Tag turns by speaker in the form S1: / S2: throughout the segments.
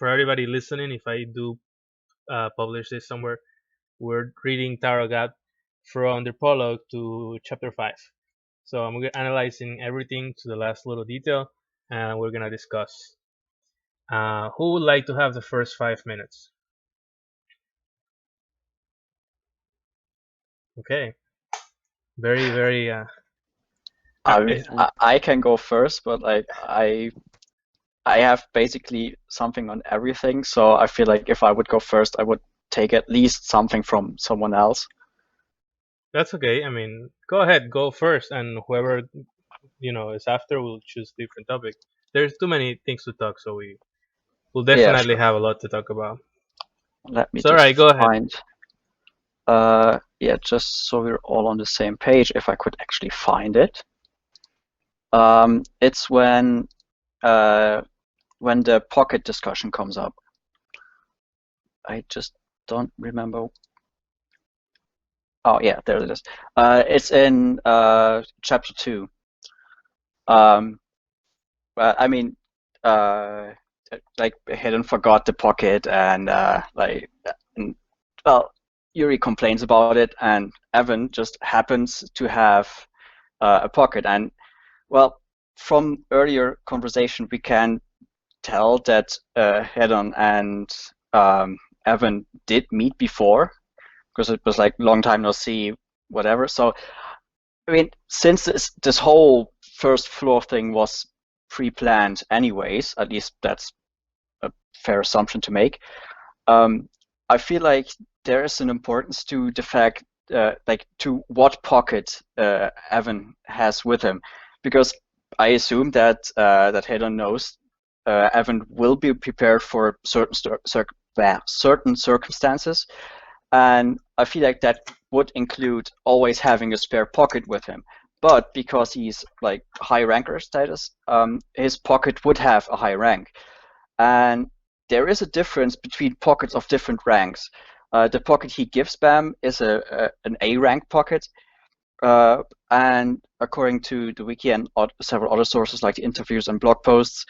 S1: for everybody listening, if I do publish this somewhere, we're reading Tarot God from the prologue to chapter 5. So I'm analyzing everything to the last little detail, and we're gonna discuss. Who would like to have the first 5 minutes? Okay, very, very.
S2: I mean,
S1: It's,
S2: I can go first, but like I have basically something on everything, so I feel like if I would go first, I would take at least something from someone else.
S1: that's okay. I mean, go ahead, go first, and whoever is after will choose different topic. There's too many things to talk, so we will
S2: Yeah,
S1: definitely
S2: sure.
S1: have a lot to talk about.
S2: Let me
S1: So, all
S2: just
S1: right, go ahead.
S2: find, yeah, just so we're all on the same page, if I could actually find it. It's when the pocket discussion comes up. I just don't remember. Oh yeah, there it is. It's in chapter 2. Um, I mean, uh, like Headon forgot the pocket, and and, well, Yuri complains about it, and Evan just happens to have a pocket. And well, from earlier conversation, we can tell that Headon and Evan did meet before, because it was like long time no see, whatever. So I mean, since this whole first floor thing was pre-planned anyways, at least that's a fair assumption to make. Um, I feel like there is an importance to the fact, like to what pocket Evan has with him, because I assume that that Hedon knows Evan will be prepared for certain circumstances, and I feel like that would include always having a spare pocket with him. But because he's like high ranker status, his pocket would have a high rank. And there is a difference between pockets of different ranks. The pocket he gives Bam is an A rank pocket, and according to the wiki and several other sources like the interviews and blog posts,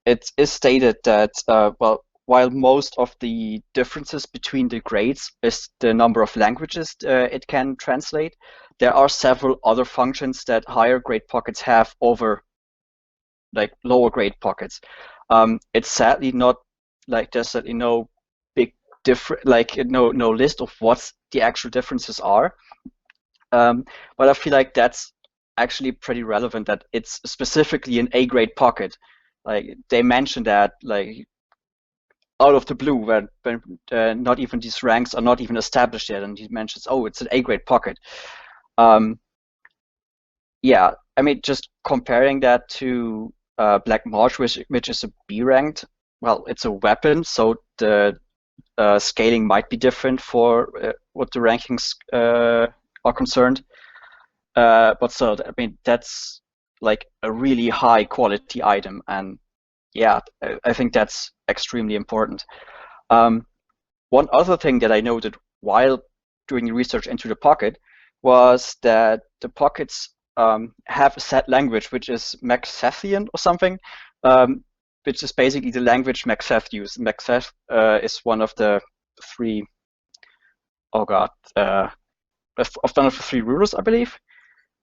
S2: it is stated that well, while most of the differences between the grades is the number of languages it can translate, there are several other functions that higher grade pockets have over like lower grade pockets. It's sadly not like there's certainly no big different, like no list of what the actual differences are. But I feel like that's actually pretty relevant that it's specifically an A grade pocket. Like they mentioned that like out of the blue when not even these ranks are not even established yet, and he mentions, oh, it's an A grade pocket. Um, yeah, I mean, just comparing that to Black March, which is a B ranked, well, it's a weapon, so the scaling might be different for what the rankings are concerned. But still, I mean, that's like a really high quality item, and yeah, I think that's extremely important. Um, One other thing that I noted while doing research into the pocket was that the pockets have a set language, which is Maxethian or something, which is basically the language Maxeth uses. Maxeth is one of the three, oh god, of one of the three rulers, I believe.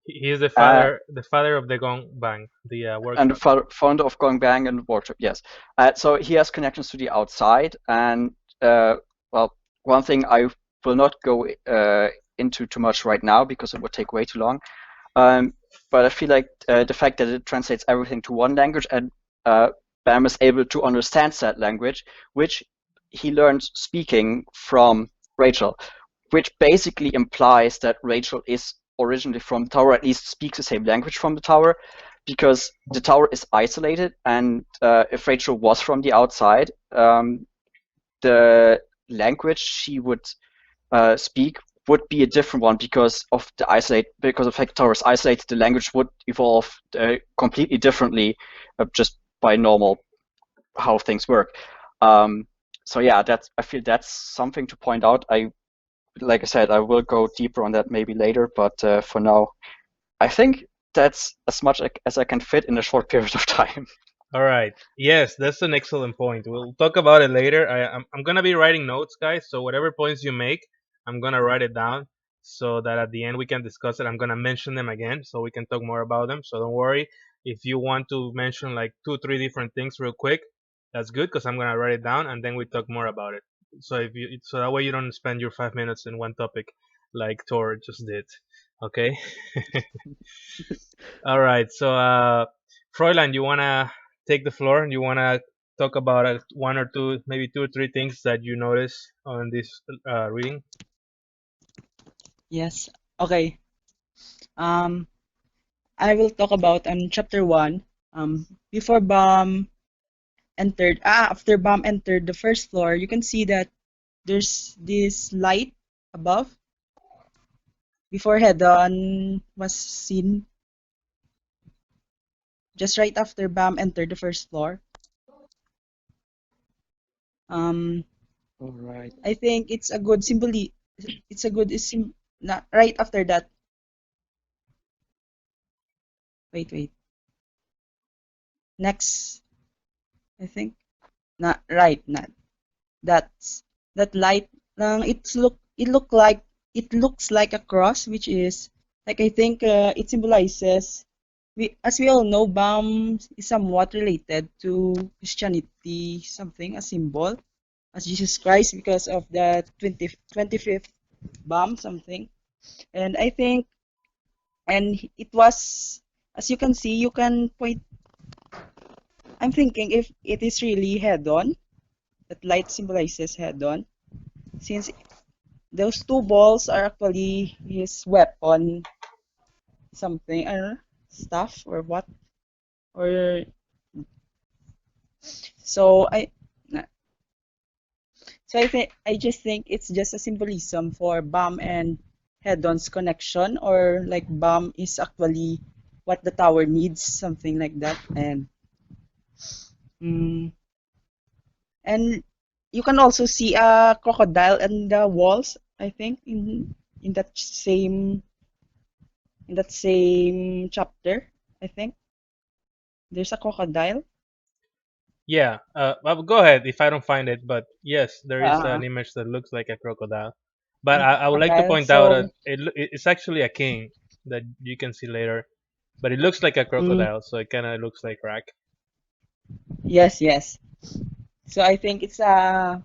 S1: He is the
S2: Uh,
S1: father of the Gong Bang, the
S2: and
S1: workshop.
S2: the founder of Going Bang and Workshop, yes. So he has connections to the outside, and well, one thing I will not go into too much right now because it would take way too long. But I feel like the fact that it translates everything to one language, and Bam is able to understand that language, which he learned speaking from Rachel, which basically implies that Rachel is originally from the tower, at least speaks the same language from the tower, because the tower is isolated, and if Rachel was from the outside, the language she would speak would be a different one because of the fact the tower is isolated. The language would evolve completely differently, just by normal how things work. So yeah, I feel that's something to point out. Like I said, I will go deeper on that maybe later, but for now, I think that's as much as I can fit in a short period of time.
S1: All right. Yes, that's an excellent point. We'll talk about it later. I'm gonna be writing notes, guys. So whatever points you make, I'm gonna write it down so that at the end we can discuss it. I'm gonna mention them again so we can talk more about them. So don't worry. If you want to mention like two, three different things real quick, that's good because I'm gonna write it down and then we talk more about it. So that way you don't spend your 5 minutes in one topic like Tor just did. Okay. All right. So, Fräulein, you wanna take the floor? You wanna talk about one or two, maybe two or three things that you notice on this reading?
S3: Yes. Okay. Um, I will talk about chapter one. Before Bomb entered, after Bomb entered the first floor, you can see that there's this light above. Before Headon was seen, just right after Bomb entered the first floor. Um,
S2: All right.
S3: I think it's a good symbol. It's a good not right after that. Wait. Next, I think. Not right. Not that's that light. It looks like a cross, which is like I think it symbolizes. As we all know, Bam is somewhat related to Christianity, something a symbol as Jesus Christ because of the 25th Bam something. And I think and it was as you can see, you can point. I'm thinking if it is really head on, that light symbolizes head on, since those two balls are actually his weapon, something, I don't know, stuff or what, or so I. So I just think it's just a symbolism for Bam and Hedon's connection, or like Bam is actually what the tower needs, something like that, mm, and you can also see a crocodile in the walls. I think in that same chapter. I think there's a crocodile.
S1: Yeah. Well, go ahead if I don't find it. But yes, there is
S3: Uh,
S1: an image that looks like a crocodile. But
S3: a
S1: I would like to
S3: crocodile.
S1: point out
S3: So
S1: that it's actually a king that you can see later. But it looks like a
S3: mm,
S1: crocodile, so it kind of looks like Rack.
S3: yes. So I think it's a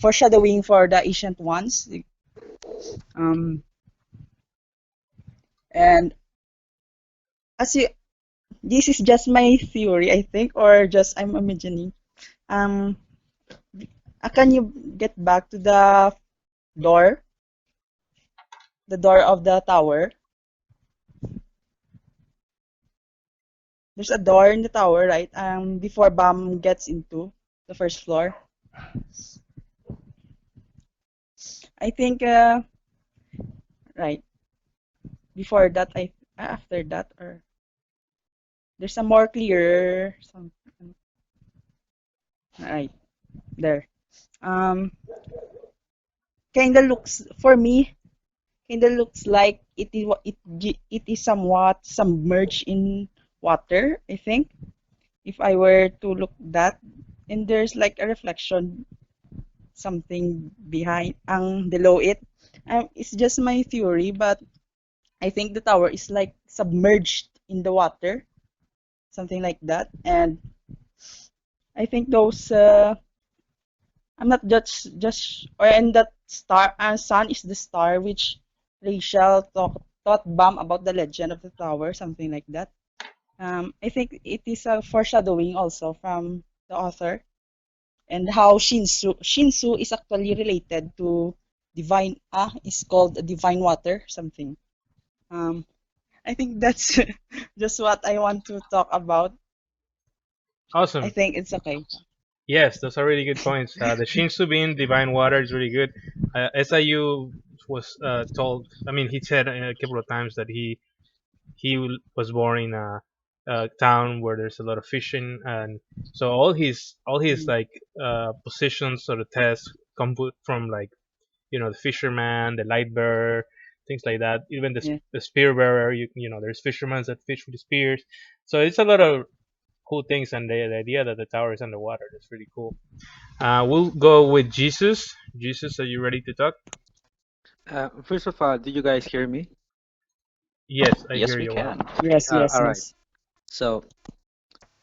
S3: foreshadowing for the ancient ones. Um, and as you, this is just my theory, I think, or just I'm imagining. Um, can you get back to door, the door of the tower? There's a door in the tower, right? Before Bam gets into the first floor. I think, right before that, after that, or there's a more clear, some right there. Um, kinda looks for me. Kinda looks like it is somewhat submerged in water. I think if I were to look that, and there's like a reflection, something behind, below it. It's just my theory, but I think the tower is like submerged in the water, something like that. And I think those I'm not just or and that star sun is the star which Rachel taught Bam about the legend of the tower, something like that. I think it is a foreshadowing also from the author and how Shinsu is actually related to divine is called divine water something. Um, I think that's just what I want to talk about. I
S1: Awesome.
S3: think it's okay.
S1: Yes, those are really good points. The Shinsu being divine water is really good. SIU was told. I mean, he said a couple of times that he was born in a town where there's a lot of fishing, and so all his
S3: Mm,
S1: like positions or the tests come from like the fisherman, the light bearer, things like that. Even the
S3: yeah.
S1: the spear bearer. You know, there's fishermen that fish with spears. So it's a lot of cool things, and the idea that the tower is underwater, that's really cool. We'll go with Jesus. Jesus, are you ready to talk?
S4: First of all, do you guys hear me?
S1: Yes, I
S2: Yes,
S1: hear
S2: we
S1: you well.
S2: can.
S3: Yes, yes,
S4: All right.
S3: yes.
S4: So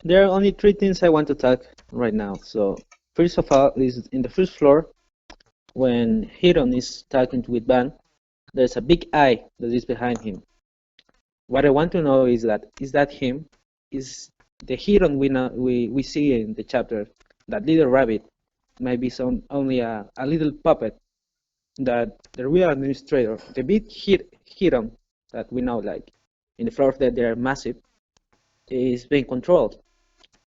S4: there are only three things I want to talk right now. So first of all, is in the first floor when Headon is talking with Van, there's a big eye that is behind him. What I want to know is that him? Is the Headon we see in the chapter, that little rabbit, might be some only a little puppet that the real administrator, the big Headon that we know, like in the floor that they are massive, is being controlled,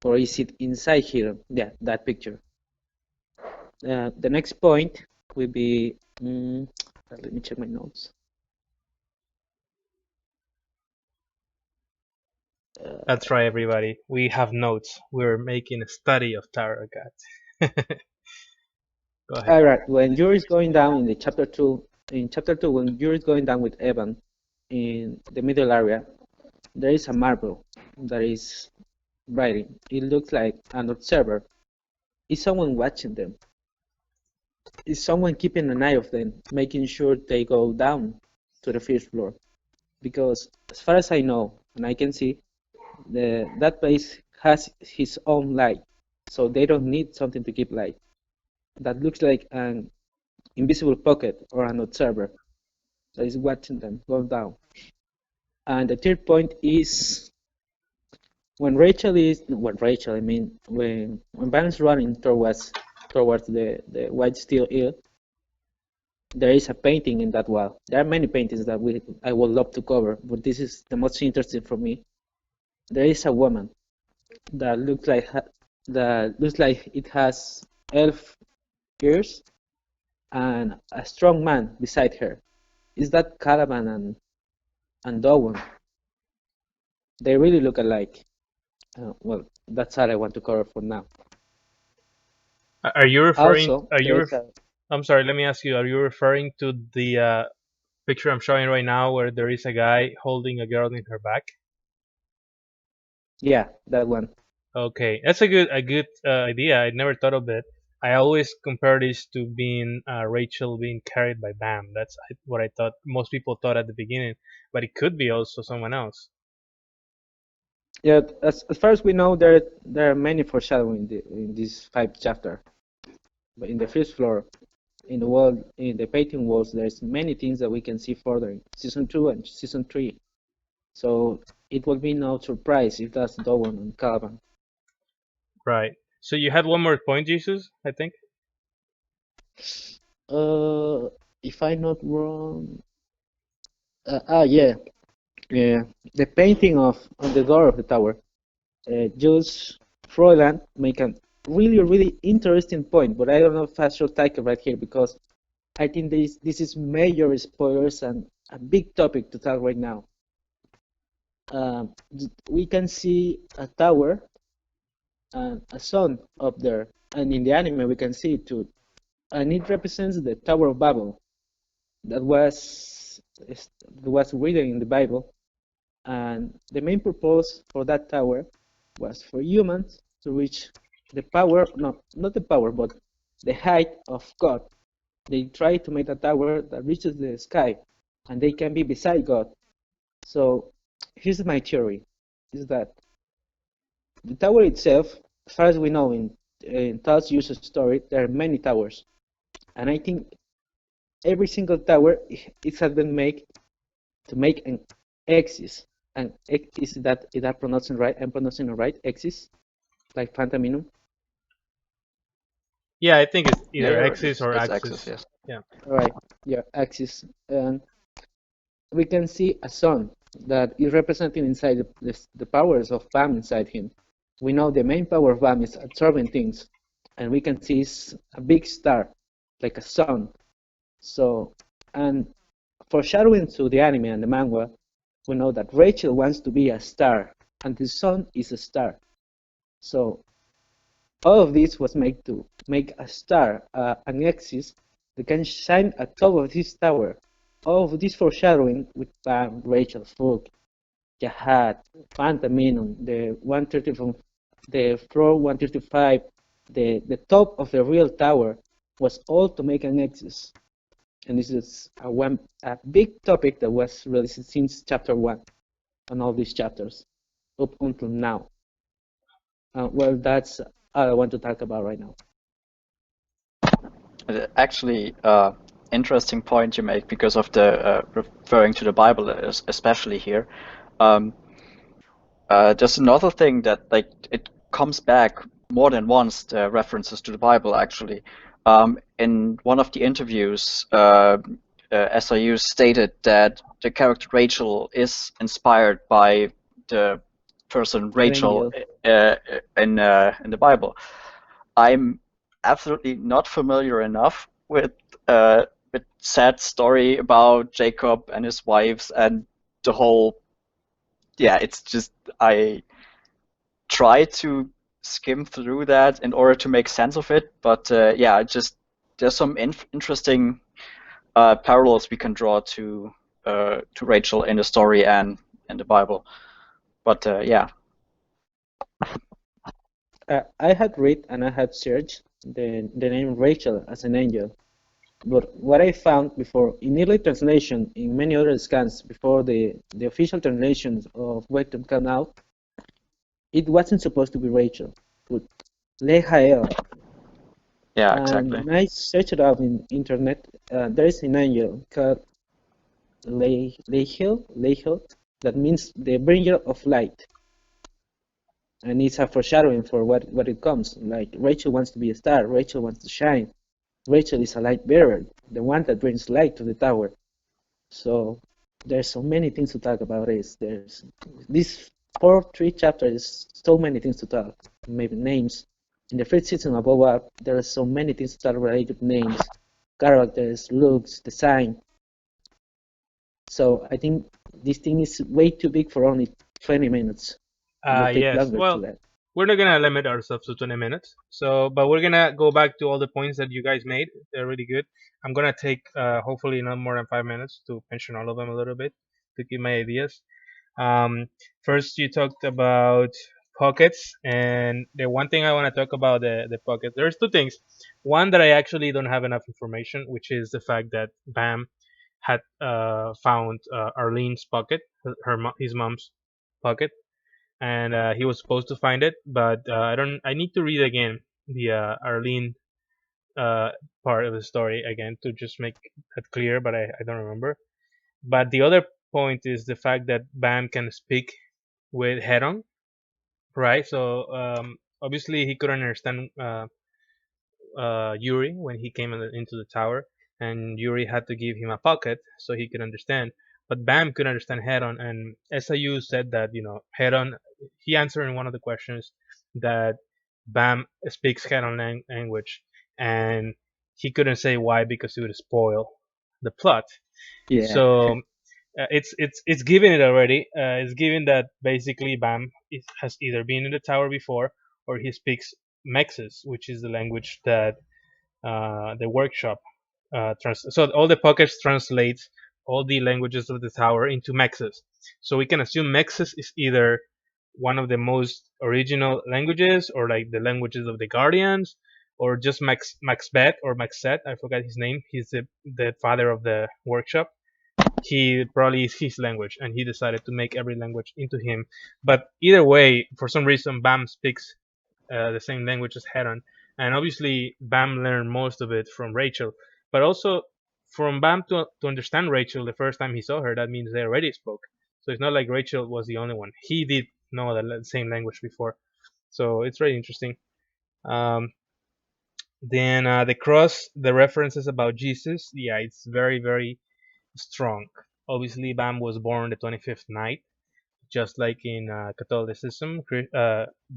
S4: or is it inside here? Yeah, that picture. The next point will be, let me check my notes.
S1: That's right, everybody. We have notes. We're making a study of tarot cards. Go ahead.
S4: All right, when Yuri is going down in the chapter two, when Yuri is going down with Evan in the middle area, there is a marble that is writing. It looks like an observer. Is someone watching them? Is someone keeping an eye of them, making sure they go down to the first floor? Because as far as I know, and I can see, that place has his own light, so they don't need something to keep light. That looks like an invisible pocket or an observer that is watching them go down. And the third point is when Van's running towards the white steel eel, there is a painting in that wall. There are many paintings that I would love to cover, but this is the most interesting for me. There is a woman that looks like it has elf ears and a strong man beside her. Is that Caliban and Dowan? They really look alike. Well, that's all I want to cover for now.
S1: Are you referring?
S4: Also,
S1: Are you?
S4: there is a
S1: I'm sorry. Let me ask you. Are you referring to the picture I'm showing right now, where there is a guy holding a girl in her back?
S4: yeah, that one.
S1: Okay, that's a good idea. I never thought of it. I always compare this to being Rachel being carried by Bam. That's what I thought. Most people thought at the beginning, but it could be also someone else.
S4: Yeah, as far as we know, there are many foreshadowing in this fifth chapter. But in the first floor, in the wall, in the painting walls, there's many things that we can see further in season 2 and season 3. So it will be no surprise if that's Dowan and Calvin.
S1: Right. So you had one more point, Jesus. I think.
S4: Uh, if I'm not wrong, yeah, yeah, the painting on the door of the tower. Jules Froiland make a really interesting point, but I don't know if I should take it right here because I think this is major spoilers and a big topic to talk right now. We can see a tower and a sun up there, and in the anime we can see it too, and it represents the Tower of Babel that was written in the Bible, and the main purpose for that tower was for humans to reach the power, no, not the power, but the height of God. They try to make a tower that reaches the sky, and they can be beside God. So here's my theory: is that the tower itself, as far as we know in Tall's user story, there are many towers, and I think every single tower it has been made to make an axis. And is that pronouncing right? I'm pronouncing it right? Axis, like Phantominum.
S1: Yeah, I think it's
S2: Yeah,
S1: either
S2: you're,
S1: axis or
S2: it's access,
S1: axis.
S2: yes.
S1: Yeah.
S4: All right, yeah, axis, and we can see a sun that is representing inside the powers of Bam inside him. We know the main power of Bam is absorbing things, and we can see a big star, like a sun. So, and foreshadowing to the anime and the manhwa, we know that Rachel wants to be a star, and the sun is a star. So, all of this was made to make a star, an axis that can shine atop of this tower. All of this foreshadowing with Pam, Rachel, Fulk, Jahat, Phantom Minun, the 130 the floor 135, the top of the real tower, was all to make a nexus. And this is a big topic that was released since chapter 1 on all these chapters up until now. Well, that's all I want to talk about right now.
S2: Actually, interesting point you make because of the referring to the Bible, especially here. There's another thing that like it comes back more than once. The references to the Bible actually. In one of the interviews, SIU stated that the character Rachel is inspired by the person Rachel in the Bible. I'm absolutely not familiar enough with sad story about Jacob and his wives and the whole. Yeah, it's just I try to skim through that in order to make sense of it, but yeah, just there's some interesting parallels we can draw to Rachel in the story and in the Bible. But yeah.
S4: I had read and I had searched the name Rachel as an angel, but what I found before in early translation, in many other scans before the official translations of Webtoon came out, it wasn't supposed to be Rachel, but Lehael.
S2: Yeah, exactly.
S4: And I searched it out in internet. There is an angel called Lehiel, that means the bringer of light. And it's a foreshadowing for what it comes. Like Rachel wants to be a star, Rachel wants to shine. Rachel is a light bearer, the one that brings light to the tower. So there's so many things to talk about. There's this 3 chapters, so many things to talk. Maybe names. In the first season of Boba, there are so many things to talk related to names, characters, looks, design. So I think this thing is way too big for only 20 minutes. It will take
S1: Yes.
S4: longer
S1: Well,
S4: to that.
S1: we're not gonna limit ourselves to 20 minutes. So, but we're gonna go back to all the points that you guys made. They're really good. I'm gonna take hopefully not more than 5 minutes to mention all of them a little bit to give my ideas. First, you talked about pockets, and the one thing I want to talk about the pocket. There's two things. One that I actually don't have enough information, which is the fact that Bam had found Arlene's pocket, his mom's pocket, and he was supposed to find it, but I don't. I need to read again the Arlene uh, part of the story again to just make that clear, but I don't remember. But the other point is the fact that Bam can speak with Headon, right? So obviously he couldn't understand Yuri when he came into the tower, and Yuri had to give him a pocket so he could understand. But Bam could understand Headon, and SIU said that Headon. He answered in one of the questions that Bam speaks Headon language, and he couldn't say why because it would spoil the plot.
S4: Yeah.
S1: So it's given it already. It's given that basically Bam has either been in the tower before or he speaks Mexes, which is the language that the workshop so all the pockets translate all the languages of the tower into Mexes. So we can assume Mexes is either one of the most original languages or like the languages of the Guardians or just Maxbet or Maxet. I forgot his name. He's the father of the workshop. He probably is his language, and he decided to make every language into him. But either way, for some reason, Bam speaks the same language as Heron, and obviously Bam learned most of it from Rachel. But also from Bam to understand Rachel the first time he saw her, that means they already spoke. So it's not like Rachel was the only one. He did know the same language before, so it's very interesting. Um, then the cross, the references about Jesus, yeah, it's very very strong. Obviously, Bam was born the 25th night, just like in Catholicism.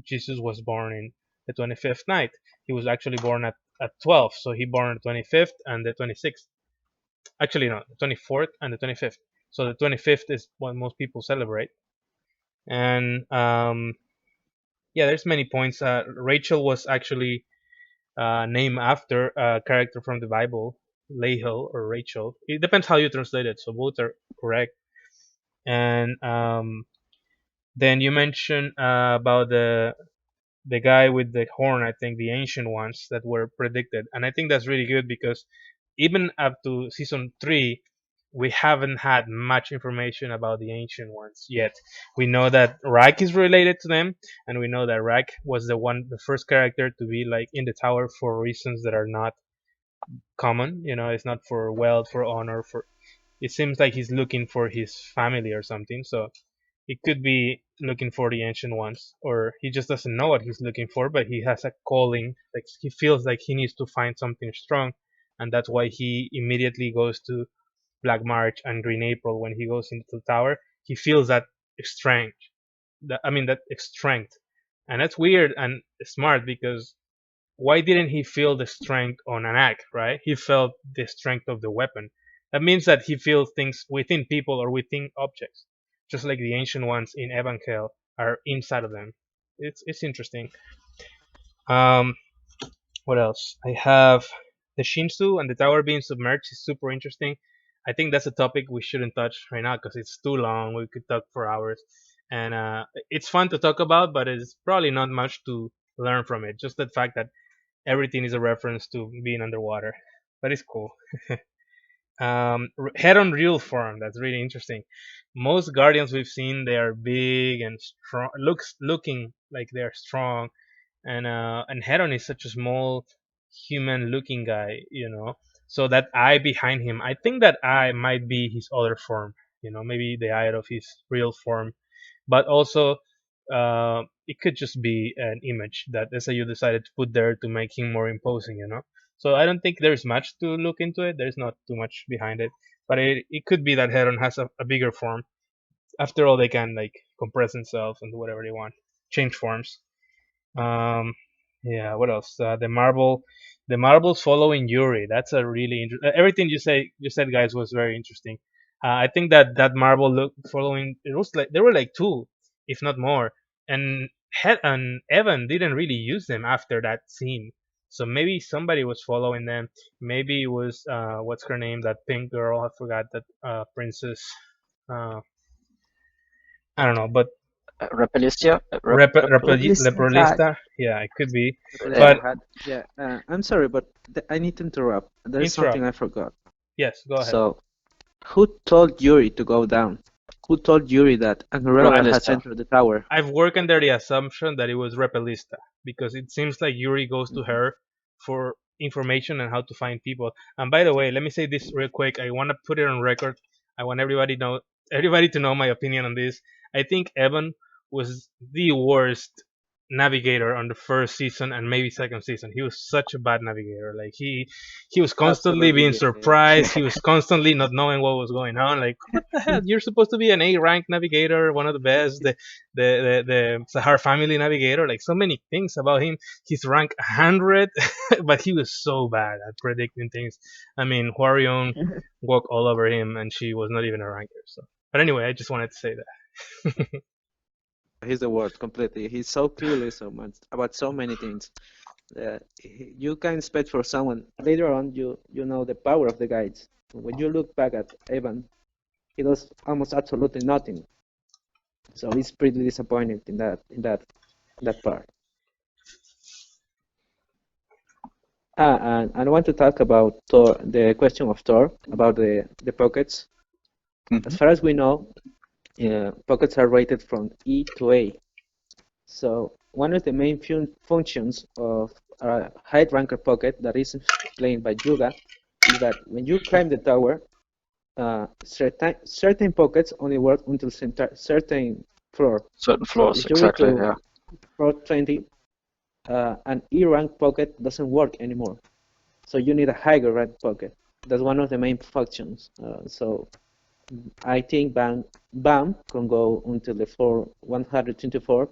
S1: Jesus was born in the 25th night. He was actually born at 12, so he born the 25th and the 26th. Actually, no, the 24th and the 25th. So the 25th is what most people celebrate. And yeah, there's many points. Rachel was actually named after a character from the Bible, Lahel or Rachel. It depends how you translate it, so both are correct. And then you mentioned about the guy with the horn, I think the ancient ones that were predicted, and I think that's really good because even up to season 3 we haven't had much information about the ancient ones yet. We know that Raik is related to them, and we know that Raik was the first character to be like in the tower for reasons that are not common. It's not for wealth, for honor, for it seems like he's looking for his family or something. So he could be looking for the ancient ones, or he just doesn't know what he's looking for, but he has a calling. Like he feels like he needs to find something strong, and that's why he immediately goes to Black March and Green April when he goes into the tower. He feels that strength. That strength, and that's weird and smart because why didn't he feel the strength on an act, right? He felt the strength of the weapon. That means that he feels things within people or within objects, just like the ancient ones in Evankhel are inside of them. It's interesting. Um, what else? I have the Shinsu and the tower being submerged is super interesting. I think that's a topic we shouldn't touch right now because it's too long. We could talk for hours, and it's fun to talk about, but it's probably not much to learn from it. Just the fact that everything is a reference to being underwater, but it's cool. Head on real form. That's really interesting. Most guardians we've seen, they are big and strong, looking like they're strong, and Head on is such a small human-looking guy, So that eye behind him, I think that eye might be his other form, maybe the eye of his real form, but also it could just be an image that SIU decided to put there to make him more imposing. So I don't think there's much to look into it. There's not too much behind it, but it could be that Heron has a bigger form. After all, they can like compress themselves and do whatever they want, change forms. Um, yeah. What else? The marbles following Yuri. That's a really everything you said, guys, was very interesting. I think that marble look following it was like there were like two, if not more, and and Evan didn't really use them after that scene. So maybe somebody was following them. Maybe it was what's her name? That pink girl. I forgot that princess. Uh, I don't know, but
S2: Repelicia?
S3: Listened.
S1: Leprolista. Yeah, it could be.
S2: Uh,
S1: But
S4: Yeah, I'm sorry, but I need to interrupt. There's something
S1: interrupt.
S4: I forgot.
S1: Yes, go ahead.
S4: So, who told Yuri to go down? Who told Yuri that Angarella has
S2: Repelista.
S4: entered the tower?
S1: I've worked under the assumption that it was Repelista because it seems like Yuri goes to her for information on how to find people. And by the way, let me say this real quick. I want to put it on record. I want everybody to know my opinion on this. I think Evan was the worst navigator on the first season and maybe second season. He was such a bad navigator. Like he was constantly
S4: Absolutely,
S1: being
S4: yeah.
S1: surprised. He was constantly not knowing what was going on. Like what the hell? You're supposed to be an A rank navigator, one of the best. The Sahar family navigator. Like so many things about him. He's rank 100, but he was so bad at predicting things. I mean, Huarion walked all over him, and she was not even a ranker. So, but anyway, I just wanted to say that.
S4: He's the worst completely. He's so clueless so much about so many things. You can expect for someone later on. You know the power of the guides. When you look back at Evan, he does almost absolutely nothing. So he's pretty disappointed in that part. And I want to talk about Thor, the question of Thor about the pockets. As far as we know, pockets are rated from E to A. So one of the main functions of a high ranker pocket that is explained by Yuga is that when you climb the tower, certain pockets only work until certain floor.
S2: Certain
S4: So
S2: floors,
S4: if you reach
S2: exactly,
S4: to
S2: yeah.
S4: floor 20, an E rank pocket doesn't work anymore. So you need a higher rank pocket. That's one of the main functions. So I think Bam can go until the floor 124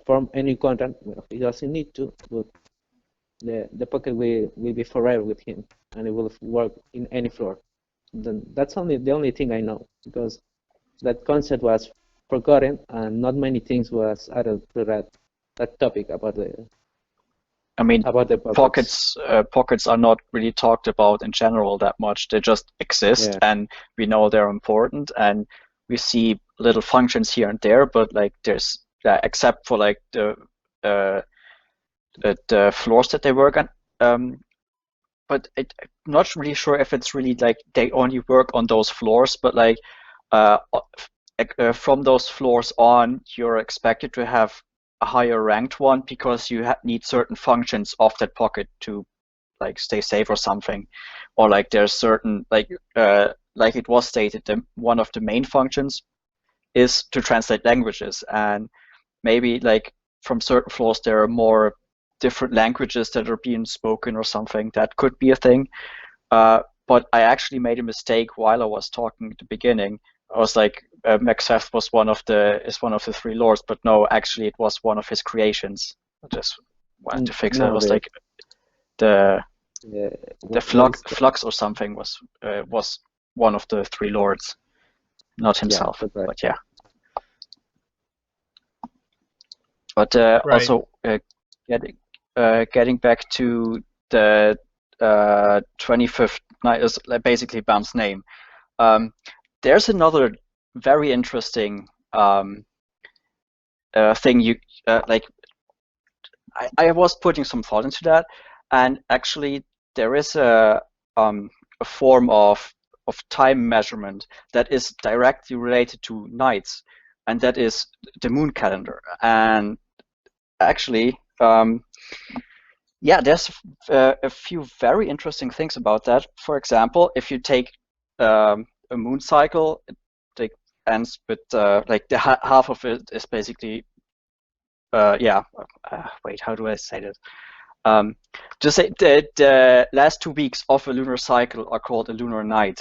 S4: from any contract. Well, he doesn't need to, but the pocket will be forever with him, and it will work in any floor. Then that's the only thing I know, because that concept was forgotten and not many things was added to that topic about the
S2: I mean,
S4: pockets.
S2: pockets are not really talked about in general that much. They just exist,
S4: Yeah.
S2: and we know they're important, and we see little functions here and there. But like, there's except for like the the floors that they work on. But I'm not really sure if it's really like they only work on those floors, but like from those floors on, you're expected to have a higher ranked one because you need certain functions of that pocket to like stay safe or something, or like there's certain like it was stated, one of the main functions is to translate languages, and maybe like from certain floors there are more different languages that are being spoken or something. That could be a thing. But I actually made a mistake while I was talking at the beginning. I was like, Macbeth was one of the three lords, but no, actually it was one of his creations. I just wanted to fix it. It
S4: No,
S2: was like the
S4: what is
S2: flux or something was one of the three lords, not himself.
S4: that's right.
S2: But yeah. But
S1: Right.
S2: also getting back to the 25th night is basically Bam's name. There's another very interesting thing you like. I was putting some thought into that, and actually there is a form of time measurement that is directly related to nights, and that is the moon calendar. And actually, yeah, there's a few very interesting things about that. For example, if you take a moon cycle, it ends with like the half of it is basically wait, how do I say that? Just say the last 2 weeks of a lunar cycle are called a lunar night.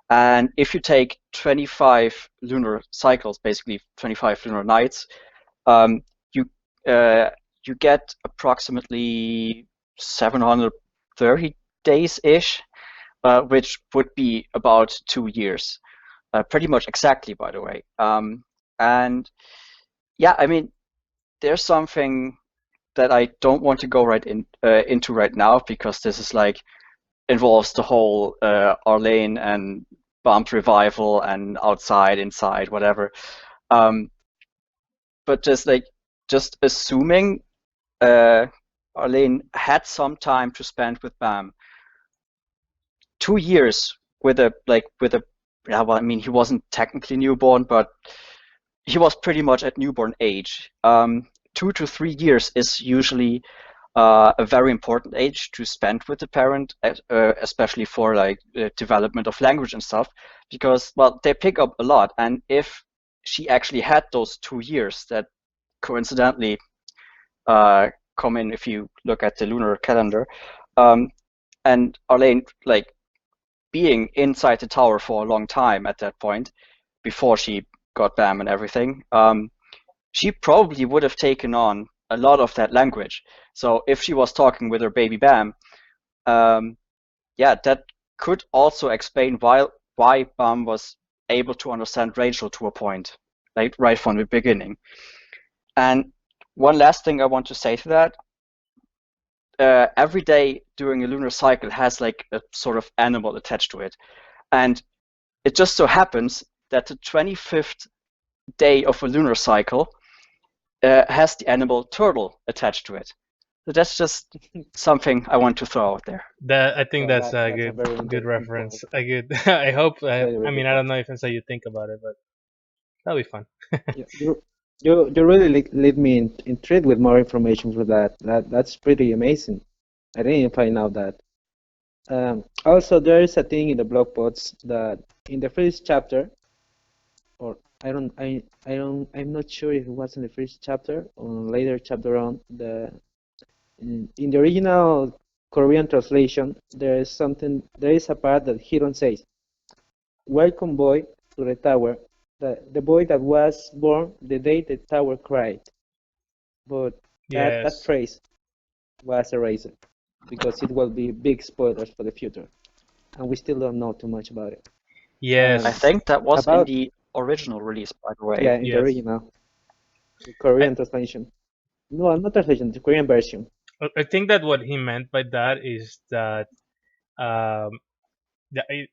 S2: And if you take 25 lunar cycles, basically 25 lunar nights, you get approximately 730 days-ish, which would be about 2 years. Pretty much exactly, by the way. And yeah, I mean, there's something that I don't want to go into right now, because this is like involves the whole Arlene and Bump revival and outside, inside, whatever. But just assuming Arlene had some time to spend with Bam. 2 years with a yeah, well, I mean, he wasn't technically newborn, but he was pretty much at newborn age. 2 to 3 years is usually a very important age to spend with the parent, especially for like development of language and stuff, because, well, they pick up a lot. And if she actually had those 2 years that coincidentally come in if you look at the lunar calendar, and Arlene like being inside the tower for a long time at that point, before she got Bam and everything, she probably would have taken on a lot of that language. So if she was talking with her baby Bam, yeah, that could also explain why Bam was able to understand Rachel to a point, like right from the beginning. And one last thing I want to say to that, every day during a lunar cycle has like a sort of animal attached to it. And it just so happens that the 25th day of a lunar cycle has the animal turtle attached to it. So that's just something I want to throw out there.
S1: That I think
S4: Yeah,
S1: that's a
S4: that's a
S1: good
S4: very
S1: good
S4: interesting
S1: reference.
S4: point.
S1: I good. I hope.
S4: Very,
S1: I
S4: very
S1: mean,
S4: good
S1: I don't
S4: point.
S1: know if that's how you think about it, but that'll be fun.
S4: You really leave me intrigued with more information for that. That's pretty amazing. I didn't find out that. Also, there is a thing in the blog posts that in the first chapter, or I'm not sure if it was in the first chapter or later chapter on, in the original Korean translation, there is a part that Headon says, "Welcome, boy, to the tower, the boy that was born the day the tower cried." But that
S1: Yes.
S4: phrase was erased because it will be big spoilers for the future, and we still don't know too much about it.
S2: I
S1: Yes.
S2: think that was in
S4: About
S2: the original release, by the way.
S4: Yeah, in the
S1: Yes.
S4: original, the
S1: I
S4: Korean translation. No, not translation, the Korean version.
S1: I think that what he meant by that is that um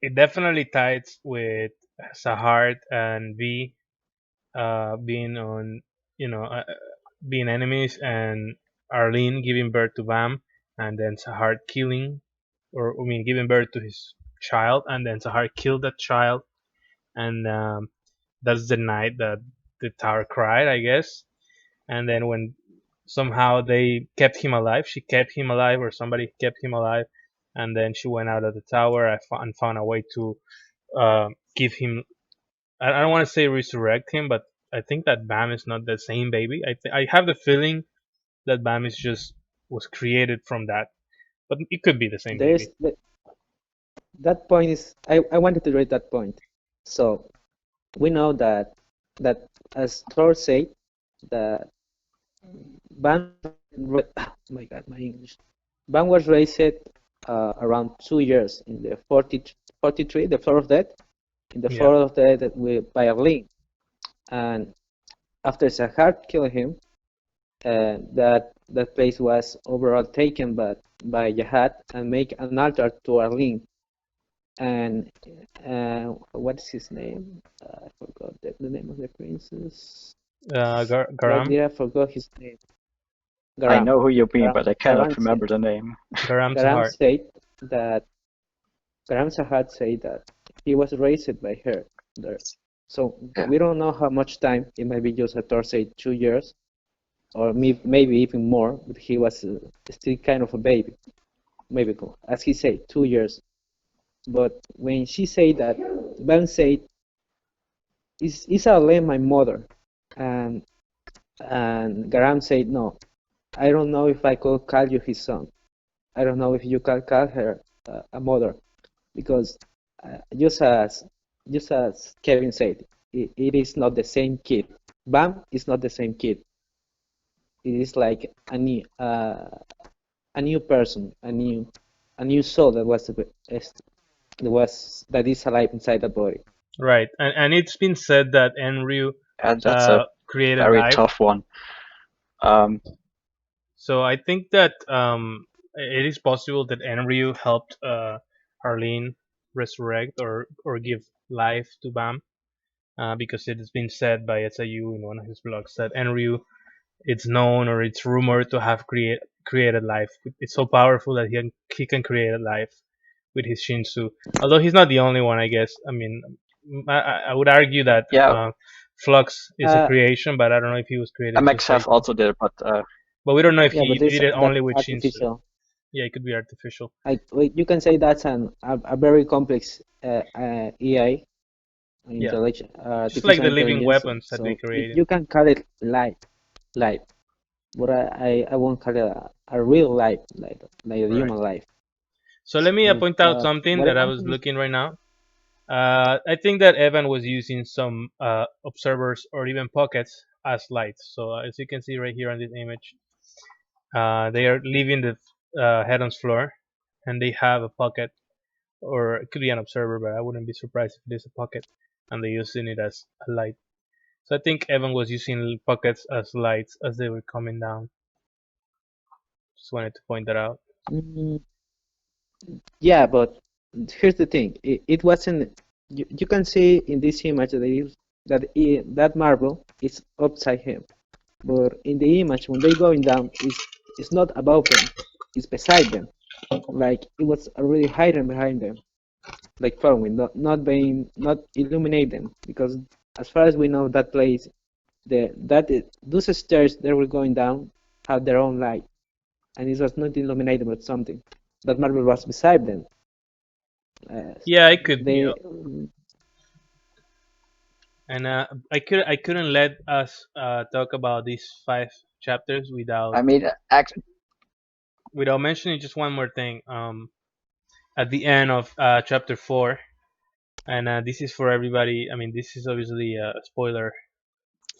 S1: it definitely ties with Sahart and V being on, you know, being enemies, and Arlene giving birth to Bam, and then Sahar killing, or I mean, giving birth to his child, and then Sahar killed that child, and that's the night that the tower cried, I guess. And then when somehow they kept him alive, she kept him alive, or somebody kept him alive, and then she went out of the tower and found a way to give him. I don't want to say resurrect him, but I think that Bam is not the same baby. I have the feeling that Bam is just was created from that, but it could be the same
S4: There's
S1: baby.
S4: that point is I wanted to read that point. So we know that as Thor said that Ban oh my God, my English. Ban was raised around 2 years in the 43, the floor of death, in the
S1: Yeah,
S4: floor of death by Arlene. And after Sahar killed him, that place was overall taken by Jihad and make an altar to Arlene. And what is his name? I forgot the name of the princess. Right
S1: Garam,
S4: there, I forgot his name.
S2: I
S4: Garam.
S2: know who you mean, but I cannot
S4: Garam said
S2: remember the name.
S1: Garam
S4: Garam
S1: Sahar.
S4: said that Garam Sahad said that he was raised by her there. So
S2: Yeah.
S4: we don't know how much time. It might be just a say 2 years, or maybe even more. But he was still kind of a baby. Maybe, as he said, 2 years. But when she said that, Van said, "Is Arlene my mother?" And Garam said, "No, I don't know if I could call you his son. I don't know if you can call her a mother, because just as Kevin said, it is not the same kid. Bam is not the same kid. It is like a new person, a new soul that is alive inside the body."
S1: Right, and it's been said that Enryu
S2: And that's a
S1: created
S2: very
S1: life.
S2: tough one. Um,
S1: So I think that it is possible that Enryu helped Arlene resurrect or give life to Bam, because it has been said by SIU in one of his blogs that Enryu, it's known or it's rumored to have created life. It's so powerful that he can create life with his Shinsu. Although he's not the only one, I guess. I mean, I would argue that
S2: yeah,
S1: Flux is a
S4: Uh,
S1: creation, but I don't know if he was created just by
S2: MXF
S1: him.
S2: also did it, but
S1: But we don't know if
S4: yeah, but
S1: he
S4: this
S1: did it only
S4: that's
S1: with Shinsu.
S4: artificial.
S1: Yeah, it could be artificial.
S4: Like you can say that's a very complex AI,
S1: Yeah, just like
S4: artificial
S1: the living
S4: intelligence.
S1: weapons that they
S4: So
S1: created.
S4: you can call it life, but I won't call it a real life, like a
S1: Right.
S4: human life.
S1: So let me
S4: But
S1: point out something
S4: what I
S1: that I
S4: want
S1: was
S4: to
S1: looking right now. I think that Evan was using some observers or even pockets as lights. So as you can see right here on this image, they are leaving the Headon's floor, and they have a pocket, or it could be an observer, but I wouldn't be surprised if it is a pocket, and they're using it as a light. So I think Evan was using pockets as lights as they were coming down. Just wanted to point that out.
S4: mm, yeah, but here's the thing. It wasn't. You can see in this image that marble is upside him. But in the image, when they going down, it's not above them, it's beside them. Like it was already hiding behind them, like following, not illuminate them. Because as far as we know, that place, those stairs that were going down had their own light, and it was not illuminated with something. That marble was beside them. Uh,
S1: Yeah, it could be.
S4: they,
S1: And I couldn't let us talk about these 5 chapters
S2: I mean,
S1: without mentioning just one more thing. At the end of chapter 4, and this is for everybody. I mean, this is obviously a spoiler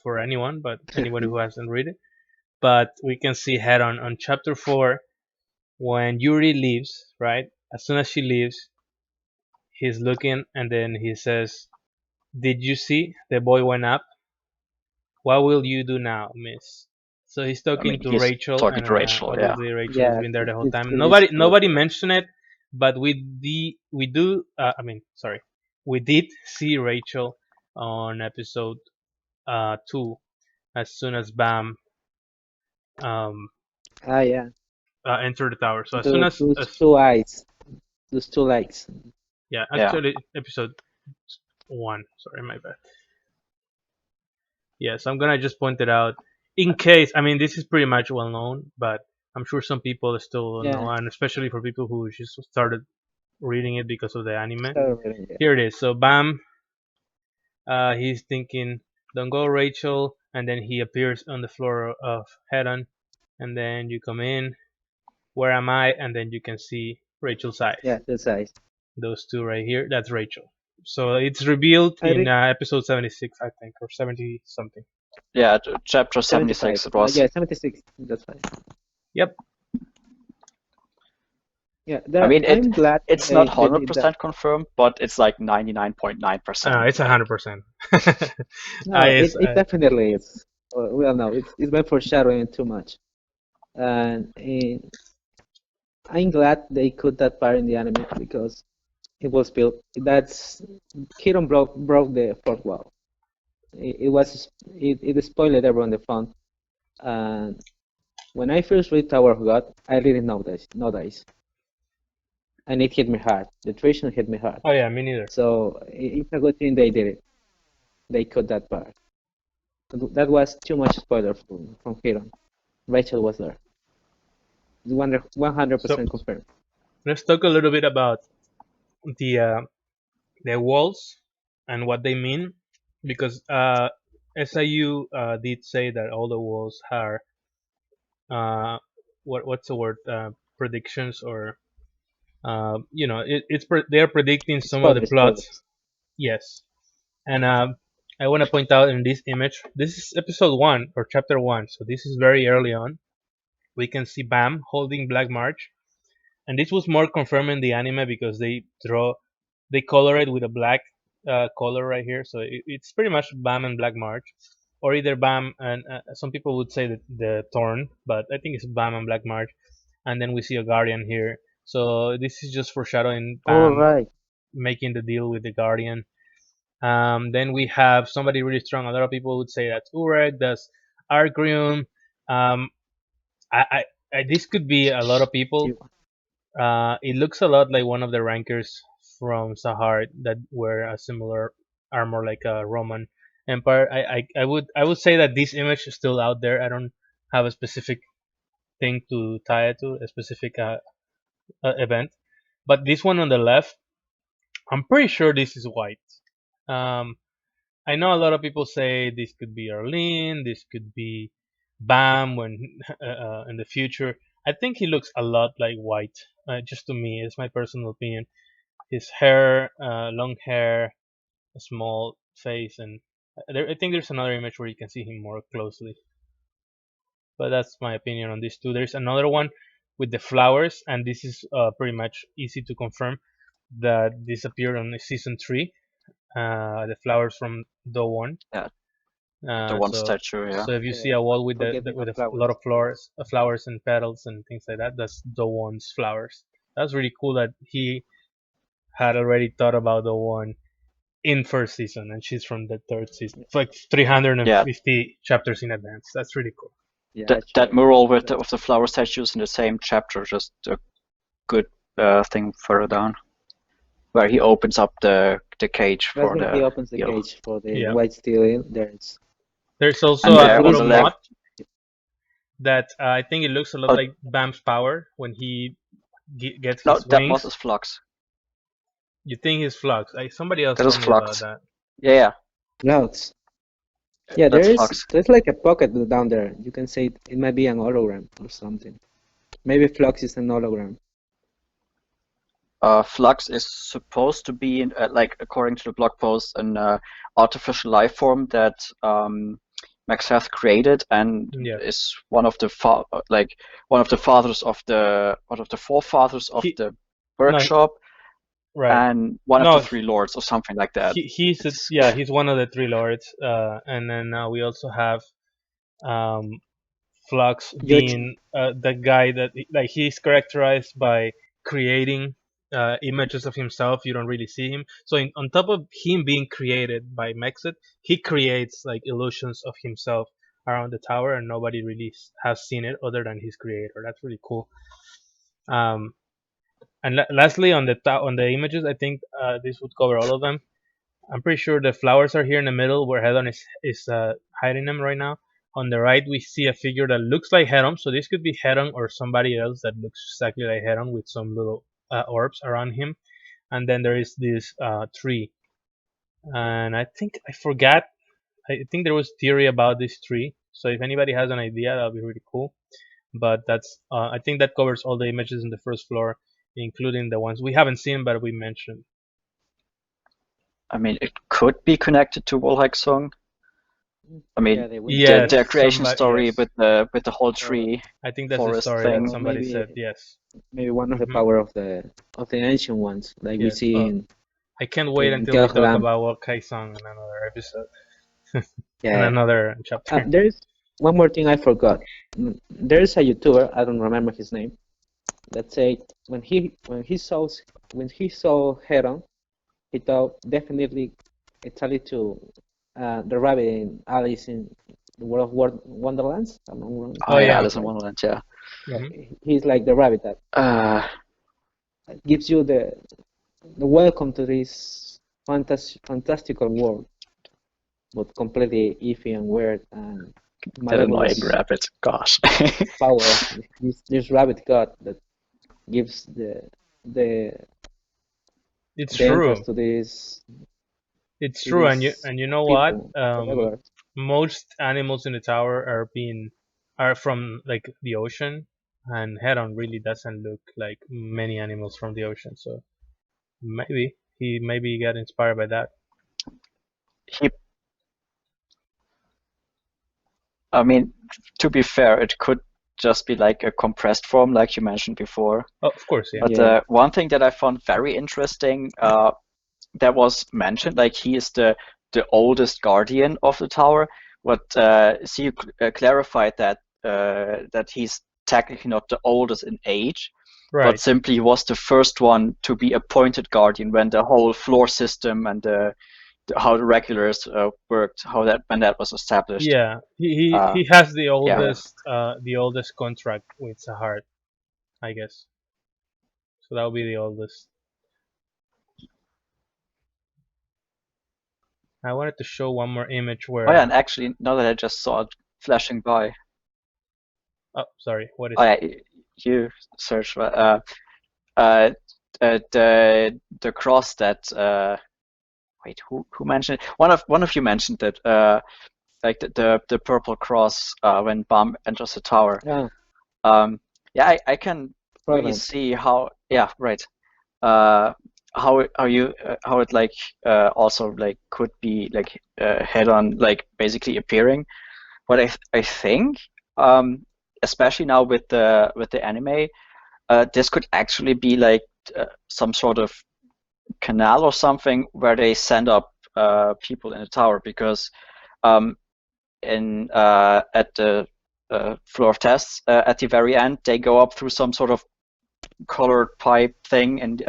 S1: for anyone, but anybody who hasn't read it. But we can see head on chapter 4 when Yuri leaves. Right, as soon as she leaves, he's looking, and then he says, "Did you see the boy went up? What will you do now, miss?" So he's
S2: I
S1: talking
S2: mean,
S1: to
S2: he's
S1: Rachel,
S2: talking
S1: and
S2: to Rachel. Yeah,
S1: obviously Rachel has
S4: yeah,
S1: been there the whole
S4: it's
S1: time.
S4: pretty
S1: Nobody
S4: spoiler.
S1: mentioned it, but we did see Rachel on episode 2 as soon as Bam um,
S4: Yeah.
S1: enter the tower. So as soon
S4: Those
S1: as
S4: two eyes, those two lights.
S1: yeah,
S2: Yeah.
S1: actually episode 1. Sorry, my bad. Yes, I'm gonna just point it out in case. I mean, this is pretty much well known, but I'm sure some people still don't know,
S4: Yeah.
S1: and especially for people who just started reading it because of the anime.
S4: Started reading it.
S1: Here it is. So Bam, he's thinking, "Don't go, Rachel," and then he appears on the floor of Headon, and then you come in. Where am I? And then you can see Rachel's eyes.
S4: Yeah, those eyes.
S1: Those two right here. That's Rachel. So it's revealed
S4: I
S1: in
S4: read
S1: episode 76, I think, or 70 something.
S2: Yeah, chapter
S4: 75.
S2: 76 it was.
S4: Yeah, 76. That's fine.
S1: Yep.
S4: Yeah,
S2: I mean,
S4: I'm glad
S2: it's not
S4: they did that.
S2: 100% confirmed, but it's like 99.9%.
S1: It's 100%.
S4: No,
S1: It's,
S4: it definitely is. Well, no, it's been foreshadowing too much. And I'm glad they cut that part in the anime because it was built. That's Kiron broke the fourth wall. It spoiled everyone the fun. And when I first read Tower of God, I didn't know this, and it hit me hard. The treason hit me hard.
S1: oh yeah, me neither.
S4: So it's a good thing they did it. They cut that part. That was too much spoiler from Kiron. Rachel was there. 100%
S1: So
S4: confirmed.
S1: let's talk a little bit about the walls and what they mean, because SIU did say that all the walls are what's the word, predictions, or they're predicting some of the plots.
S4: Spoilers.
S1: Yes, and I want to point out in this image, this is episode 1 or chapter 1, so this is very early on. We can see Bam holding Black March, and this was more confirmed in the anime because they color it with a black color right here, so it's pretty much Bam and Black March, or either Bam and some people would say that the Thorn, but I think it's Bam and Black March, and then we see a Guardian here. So this is just foreshadowing
S4: All
S1: Bam
S4: right.
S1: making the deal with the Guardian. Then we have somebody really strong. A lot of people would say that's Urek, that's Argrium. Um, this could be a lot of people. It looks a lot like one of the rankers from Sahar that wear a similar armor like a Roman Empire. I would say that this image is still out there. I don't have a specific thing to tie it to, a specific event. But this one on the left, I'm pretty sure this is white. Um, I know a lot of people say this could be Arlene, this could be Bam when in the future. I think he looks a lot like White. Just to me, it's my personal opinion. His hair, long hair, a small face, and I think there's another image where you can see him more closely. But that's my opinion on these two. There's another one with the flowers, and this is pretty much easy to confirm that this appeared on season 3. The flowers from Do One.
S2: Yeah, the
S1: Uh,
S2: one
S1: so
S2: statue. Yeah.
S1: so if you see a wall with
S4: Forget me
S1: with
S4: not
S1: a lot
S4: flowers.
S1: of flowers and petals and things like that, that's the one's flowers. That's really cool that he had already thought about the one in first season, and she's from the third season. It's like
S2: Yeah,
S1: 350 chapters in advance. That's really cool.
S4: Yeah,
S2: that
S4: sure.
S2: mural with of the flower statues in the same chapter, just a good thing further down, where he opens up the cage
S4: That's
S2: for
S4: when he
S2: the
S4: opens the
S2: heel.
S4: cage for the
S1: Yeah.
S4: white steel in.
S1: There's also
S2: And
S1: a
S2: there
S4: It
S2: on
S4: is
S2: the
S1: little
S2: left,
S1: mod that I think it looks a lot
S2: oh
S1: like Bam's power when he gets
S2: no,
S1: his
S2: that was
S1: wings.
S2: his flux.
S1: You think his flux? Somebody else
S2: That is
S1: told me about
S2: flux.
S1: that.
S2: Yeah,
S4: clouds. Yeah,
S2: that's flux.
S4: there's like a pocket down there. You can say it might be an hologram or something. Maybe Flux is an hologram.
S2: Flux is supposed to be, like according to the blog post, an artificial life form that Max Heath created and
S1: Yeah.
S2: is one of the fathers of one of the forefathers of
S1: He
S2: the
S1: no
S2: workshop
S1: right.
S2: and one of
S1: No,
S2: the three lords or something like that. It's
S1: he's one of the three lords, and then we also have um, Flux
S4: George,
S1: being the guy that like he's characterized by creating images of himself. You don't really see him. So on top of him being created by Mexit, he creates like illusions of himself around the tower, and nobody really has seen it other than his creator. That's really cool. Um, and lastly, on the images, I think this would cover all of them. I'm pretty sure the flowers are here in the middle where Headon is hiding them right now. On the right, we see a figure that looks like Headon. So this could be Headon or somebody else that looks exactly like Headon with some little orbs around him. And then there is this tree. And I think I forgot. I think there was theory about this tree. So if anybody has an idea, that'll be really cool. But that's I think that covers all the images in the first floor, including the ones we haven't seen but we mentioned.
S2: I mean, it could be connected to Wolhike Song. I mean,
S4: Yeah, they will.
S1: Yes,
S2: their creation
S1: somebody,
S2: story
S1: yes.
S2: with the whole tree
S1: I think that's the
S2: forest
S1: story
S2: thing.
S1: that somebody
S4: Maybe-
S1: said. Yes.
S4: Maybe one of the
S1: Mhm.
S4: power of the ancient ones, like we
S1: Yes.
S4: see in
S1: I can't wait
S4: in
S1: until we talk
S4: Headon.
S1: about Wakai Song in another episode, in
S4: Yeah.
S1: another chapter.
S4: There's one more thing I forgot. There's a YouTuber, I don't remember his name, that said when he saw Heron, he thought definitely it's related to the rabbit in Alice in the World of Wonderlands. I'm not wrong.
S2: Oh yeah,
S1: yeah.
S2: Alice in Wonderland. Yeah.
S1: Mhm.
S4: He's like the rabbit that gives you the welcome to this fantastical world, but completely iffy and weird and
S2: That annoying
S4: malevolent
S2: rabbit. Gosh.
S4: power of this rabbit god that gives the
S1: It's
S4: the
S1: true.
S4: entrance to this
S1: It's
S4: to
S1: true,
S4: these
S1: and you know what?
S4: people, the regulars.
S1: Most animals in the tower are from like the ocean, and Heron really doesn't look like many animals from the ocean. So maybe got inspired by that.
S2: he, I mean, to be fair, it could just be like a compressed form, like you mentioned before.
S1: Oh, of course, yeah.
S2: But
S4: Yeah.
S2: one thing that I found very interesting that was mentioned, like he is the oldest guardian of the tower. But see, you clarified that that he's technically not the oldest in age,
S1: Right.
S2: but simply he was the first one to be appointed guardian when the whole floor system and how the regulars worked, when that was established.
S1: Yeah, he
S2: Uh,
S1: he has the oldest contract with Sahar, I guess. So that would be the oldest. I wanted to show one more image where.
S2: Oh yeah, and actually, now that I just saw it flashing by,
S1: Oh, sorry. What is
S2: oh
S1: it?
S2: yeah, you search the cross that wait, who mentioned it? One of you mentioned that like the purple cross when Bam enters the tower.
S4: Yeah,
S2: Yeah, I can really
S4: Fragment.
S2: see how, yeah, right. How it like also like could be like Head-on like basically appearing. But I think especially now with the anime, this could actually be like some sort of canal or something where they send up people in the tower, because at the floor of tests at the very end, they go up through some sort of colored pipe thing, and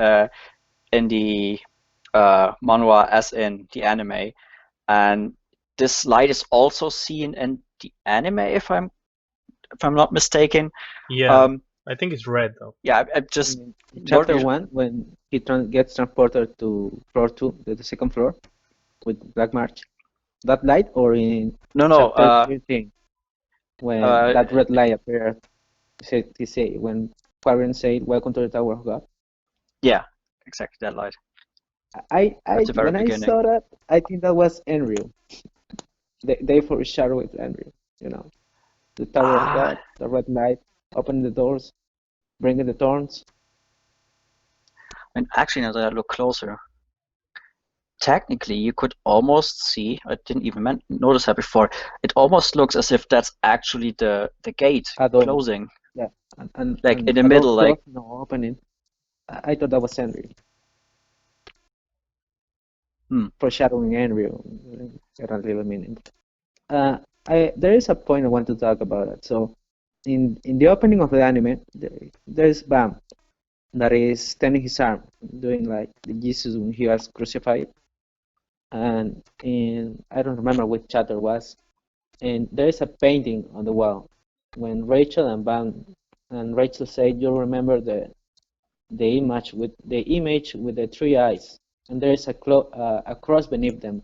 S2: in the manhwa as in the anime, and this light is also seen in the anime if I'm not mistaken.
S1: Yeah, I think it's red though.
S2: Yeah, I just
S4: In chapter
S2: what-
S4: 1, when he gets transported to floor 2, the second floor, with Black March, that light, or in
S2: no
S4: chapter 13, when that
S2: uh,
S4: red light appeared, he say when Quarian said, "Welcome to the Tower of God."
S2: yeah, exactly that light.
S4: I
S2: the very
S4: when I
S2: beginning.
S4: saw that, I think that was Enryu. They foreshadowed Enryu, you know, the Tower of God, the red light, opening the doors, bringing the thorns.
S2: And actually, now that I look closer, technically you could almost see, I didn't even notice that before, it almost looks as if that's actually the gate
S4: A door.
S2: closing.
S4: Yeah, and
S2: Like
S4: and
S2: in the
S4: a door
S2: middle, like
S4: closed, no opening. I thought that was Enryu. Foreshadowing Enryu. Got a little meaning. There is a point I want to talk about it. So, in the opening of the anime, there's Bam that is extending his arm, doing like the Jesus when he was crucified. And I don't remember which chapter was. and there is a painting on the wall. When Rachel and Van and Rachel say, "You remember the image with the three eyes," and there is a cross beneath them.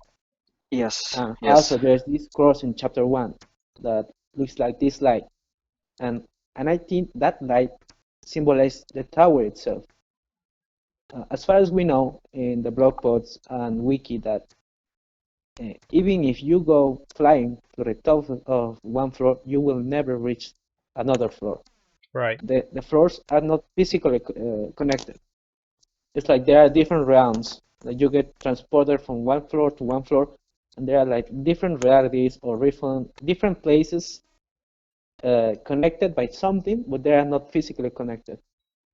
S2: Yes, yes.
S4: Also, there's this cross in chapter 1 that looks like this light, and I think that light symbolizes the tower itself. As far as we know in the blog posts and wiki, that even if you go flying to the top of one floor, you will never reach another floor.
S1: Right.
S4: The floors are not physically connected. It's like there are different realms that you get transported from one floor to one floor, and there are like different realities or different places connected by something, but they are not physically connected.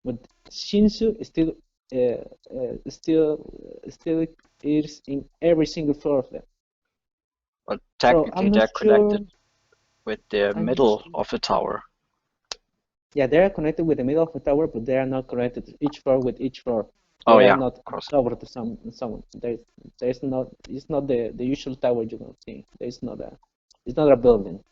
S4: But Shinsu still is in every single floor of them.
S2: But
S4: So
S2: technically, they're
S4: sure.
S2: connected with the
S4: I'm not
S2: middle
S4: sure.
S2: of the tower.
S4: Yeah, they are connected with the middle of the tower, but they are not connected each floor with each floor.
S2: Oh
S4: They are
S2: yeah,
S4: not
S2: of course.
S4: over to someone. There's not. It's not the usual tower you will see. It's not a building.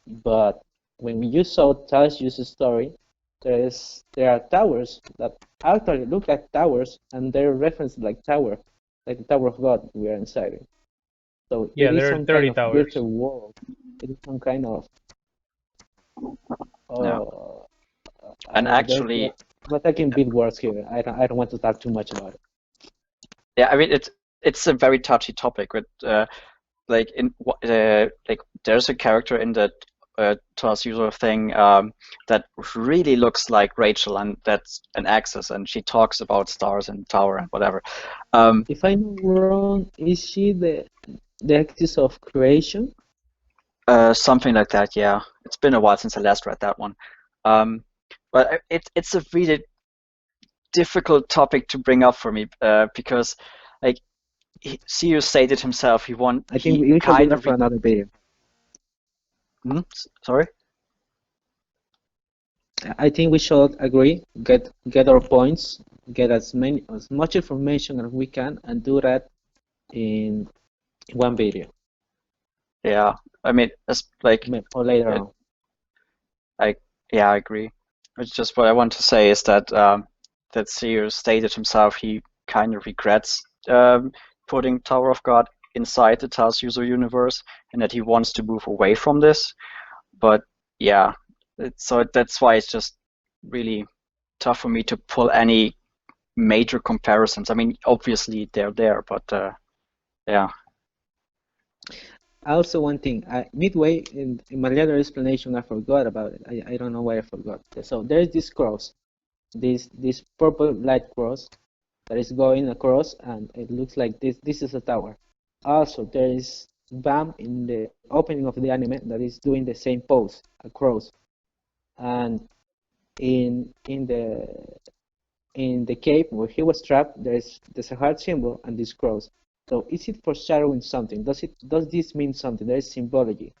S4: But when you saw Tal's story, there are towers that actually look like towers, and they're referenced like the Tower of God we are inside it. So it
S1: Yeah,
S4: is
S1: there are
S4: some kind
S1: 30
S4: of
S1: towers.
S4: virtual world. It is some kind of
S2: Yeah.
S4: uh,
S2: And
S4: there's
S2: actually,
S4: I'm taking big words here. I don't want to talk too much about it.
S2: yeah, I mean it's a very touchy topic. But like there's a character in that Task user thing that really looks like Rachel, and that's an axis, and she talks about stars and tower and whatever.
S4: If I'm not wrong, is she the axis of creation?
S2: Something like that. Yeah, it's been a while since I last read that one. Um, but it's a really difficult topic to bring up for me because like Sirius stated himself
S4: I think
S2: he
S4: we shall do
S2: kind
S4: that
S2: of
S4: for another video.
S2: sorry.
S4: I think we should agree, get our points, get as much information as we can, and do that in one video
S2: Yeah, I mean it's like
S4: or later
S2: it,
S4: on.
S2: I yeah, I agree. It's just what I want to say is that that Sirius stated himself he kind of regrets putting Tower of God inside the Task User universe, and that he wants to move away from this. But yeah, so that's why it's just really tough for me to pull any major comparisons. I mean, obviously they're there, but yeah.
S4: Also, one thing, midway in my later explanation, I forgot about it. I don't know why I forgot. So there's this cross, this purple light cross that is going across, and it looks like this is a tower. Also, there is Bam in the opening of the anime that is doing the same pose across, and in the cave where he was trapped, there's a heart symbol and this cross. So is it foreshadowing something? Does this mean something? There is symbology.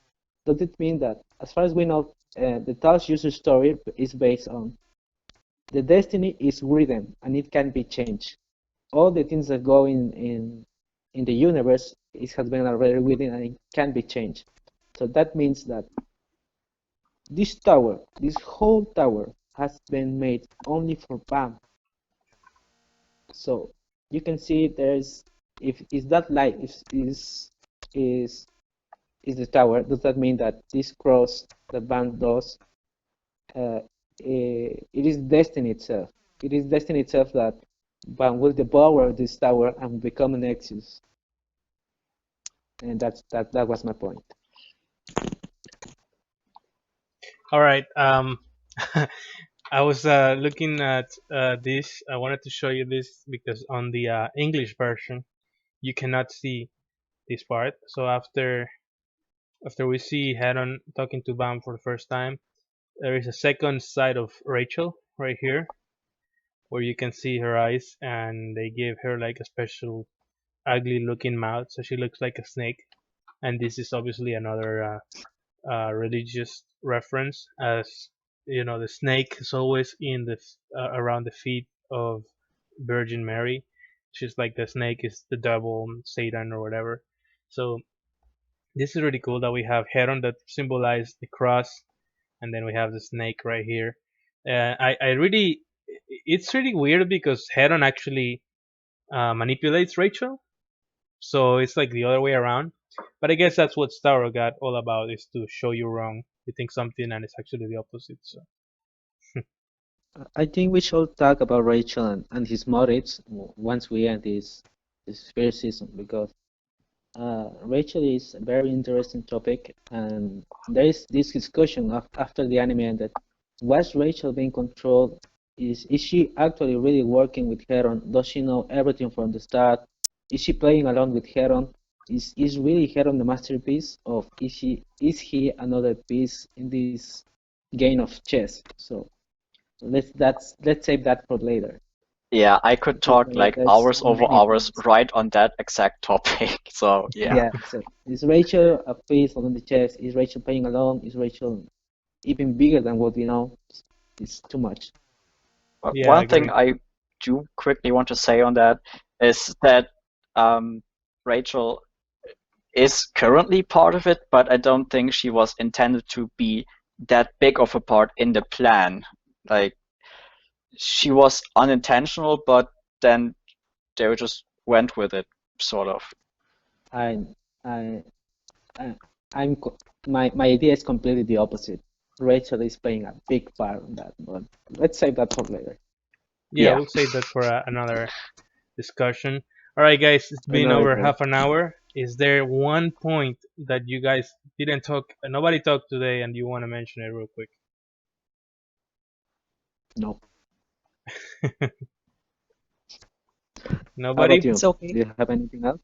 S4: Does it mean that, as far as we know, the Tao's user story is based on the destiny is written and it can be changed. All the things that go in the universe has been already written and it can be changed. So that means that this tower, this whole tower, has been made only for Bam. So you can see there's if is that light is is the tower, does that mean that this cross the band does it is destiny itself. It is destiny itself that Band will devour this tower and become an Nexus. And that was my point.
S1: All right. I was looking at this. I wanted to show you this because on the English version, you cannot see this part. So after we see Headon talking to Bam for the first time, there is a second side of Rachel right here where you can see her eyes, and they give her like a special ugly looking mouth, so she looks like a snake. And this is obviously another religious reference, as you know, the snake is always in the around the feet of Virgin Mary. She's like the snake is the devil, Satan, or whatever. So This is really cool that we have Heron that symbolize the cross, and then we have the snake right here. I really, it's really weird because Heron actually manipulates Rachel, so it's like the other way around. But I guess that's what Starro got all about, is to show you wrong. You think something and it's actually the opposite. So
S4: I think we should talk about Rachel and his motives once we end this first season because Rachel is a very interesting topic, and there is this discussion after the anime ended. Was Rachel being controlled? Is she actually really working with Heron? Does she know everything from the start? Is she playing along with Heron? Is really Heron the masterpiece, or is he another piece in this game of chess? So let's save that for later.
S2: Yeah, I could
S4: Because
S2: talk like
S4: there's
S2: hours
S4: so
S2: over
S4: many
S2: hours
S4: things.
S2: right on that exact topic. So yeah.
S4: Yeah, so is Rachel a piece on the chess? Is Rachel playing along? Is Rachel even bigger than what we know? It's too much.
S2: But
S1: yeah, I
S2: one thing
S1: agree.
S2: I do quickly want to say on that is that Rachel is currently part of it, but I don't think she was intended to be that big of a part in the plan. Like she was unintentional, but then they just went with it, sort of.
S4: I, I, I I'm my idea is completely the opposite. Rachel is playing a big part in that, but let's save that for later.
S1: Yeah,
S2: Yeah.
S1: we'll save that for another discussion. All right, guys, it's been
S4: Another
S1: over
S4: day.
S1: half an hour. Is there one point that you guys didn't talk, nobody talked today, and you want to mention it real quick?
S4: No. How about
S1: Nobody?
S3: It's
S4: you?
S3: okay.
S4: Do you have anything else?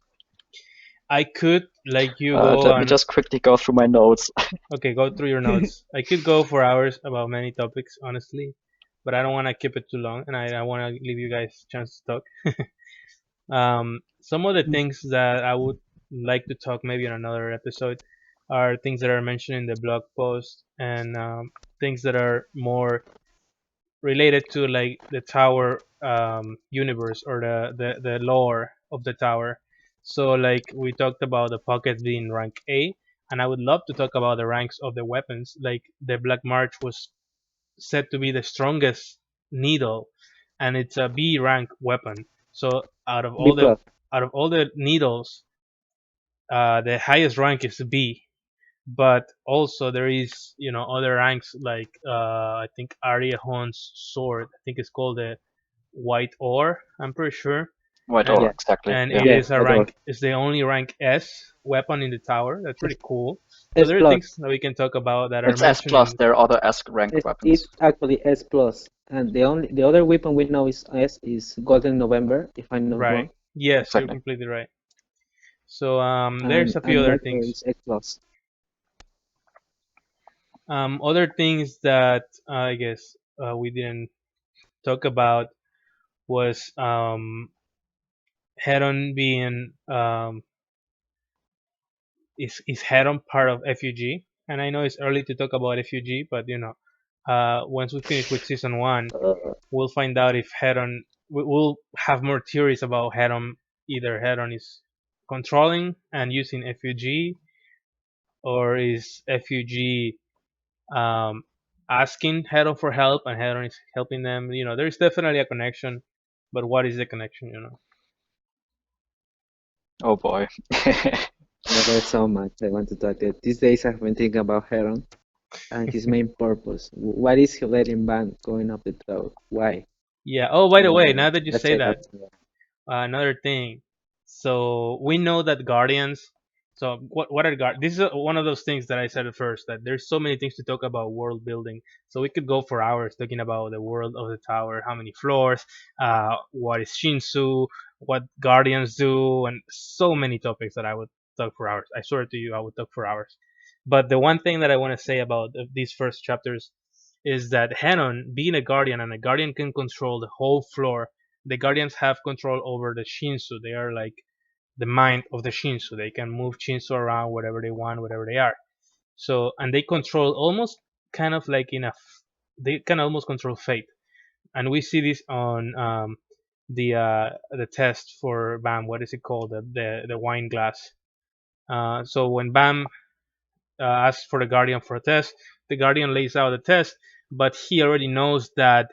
S1: I could, like, you go
S2: Let me
S1: on.
S2: just quickly go through my notes.
S1: Okay, go through your notes. I could go for hours about many topics, honestly, but I don't want to keep it too long, and I want to leave you guys a chance to talk. Some of the things that I would like to talk maybe in another episode are things that are mentioned in the blog post, and things that are more related to like the tower universe, or the lore of the tower. So like we talked about the pocket being rank A, and I would love to talk about the ranks of the weapons. Like the Black March was said to be the strongest needle, and it's a B rank weapon. So
S4: B plus.
S1: out of all the needles, the highest rank is B. But also there is, other ranks like I think Arya Horn's sword. I think it's called the White Ore. I'm pretty sure,
S2: Right,
S1: and
S2: or
S4: Yeah.
S2: exactly.
S1: and
S2: Yeah.
S1: it
S4: Yeah.
S1: is a
S4: Right or
S1: rank. It's the only rank S weapon in the tower. That's
S4: S,
S1: pretty cool. So
S4: S
S1: there are
S4: plus.
S1: things that we can talk about that are
S2: It's S
S1: mentioned
S2: plus.
S1: in.
S2: There are other S rank
S4: It's
S2: weapons.
S4: actually S plus, and the other weapon we know is S is Golden November, if I'm not
S1: Right.
S4: wrong,
S1: Yes, you're
S2: Exactly.
S1: completely right. So there's a few
S4: and
S1: other
S4: Red Door
S1: things.
S4: is S plus.
S1: Other things that I guess we didn't talk about was Heron being is Heron part of FUG, and I know it's early to talk about FUG, but once we finish with season one,
S4: Uh,
S1: we'll find out if Heron. We'll have more theories about Heron. Either Heron is controlling and using FUG, or is FUG asking Heron for help, and Heron is helping them. There's definitely a connection, but what is the connection?
S2: Oh boy.
S4: yeah, there's so much I want to talk about. These days I've been thinking about Heron and his main purpose. What is he letting Van going up the throat? Why?
S1: Yeah. Oh, by the way,
S4: Uh,
S1: now that you
S4: let's
S1: say
S4: say that.
S1: that, another thing. So we know that Guardians. So what are Guardians? This is one of those things that I said at first, that there's so many things to talk about world building. So we could go for hours talking about the world of the tower, how many floors, what is Shinsu, what Guardians do, and so many topics that I would talk for hours. I swear to you, I would talk for hours. But the one thing that I want to say about these first chapters is that Henon, being a guardian, and a guardian can control the whole floor. The guardians have control over the Shinsu. They are like the mind of the Shinsu. They can move Shinsu around wherever they want, wherever they are. So, and they control almost kind of like they can almost control fate. And we see this on the test for BAM. What is it called? The wine glass. So when Bam asks for the Guardian for a test, the Guardian lays out the test, but he already knows that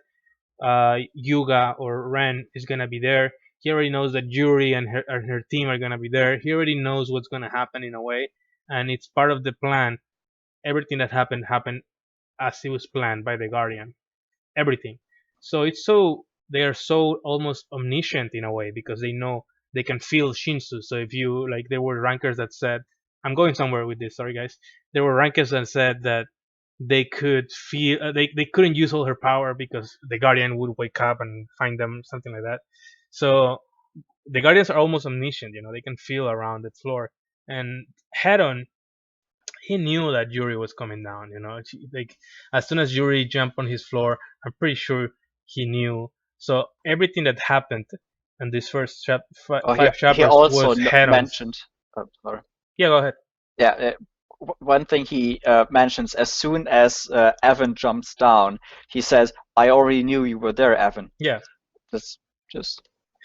S1: Yuga or Ren is gonna be there. He already knows that Yuri and her team are gonna be there. He already knows what's gonna happen in a way, and it's part of the plan. Everything that happened as it was planned by the Guardian. Everything. So it's so they are so almost omniscient in a way because they know they can feel Shinsu. So if you like, there were rankers that said, I'm going somewhere with this. Sorry guys. There were rankers that said that they could feel they couldn't use all her power because the Guardian would wake up and find them, something like that. So the Guardians are almost omniscient. They can feel around the floor. And Headon, he knew that Yuri was coming down. Like as soon as Yuri jumped on his floor, I'm pretty sure he knew. So everything that happened in this first
S2: Oh,
S1: five
S2: he
S1: chapters
S2: also
S1: was Headon's.
S2: mentioned. Oh, sorry.
S1: Yeah, go ahead.
S2: Yeah, one thing he mentions as soon as Evan jumps down, he says, "I already knew you were there, Evan."
S1: Yeah.
S2: That's just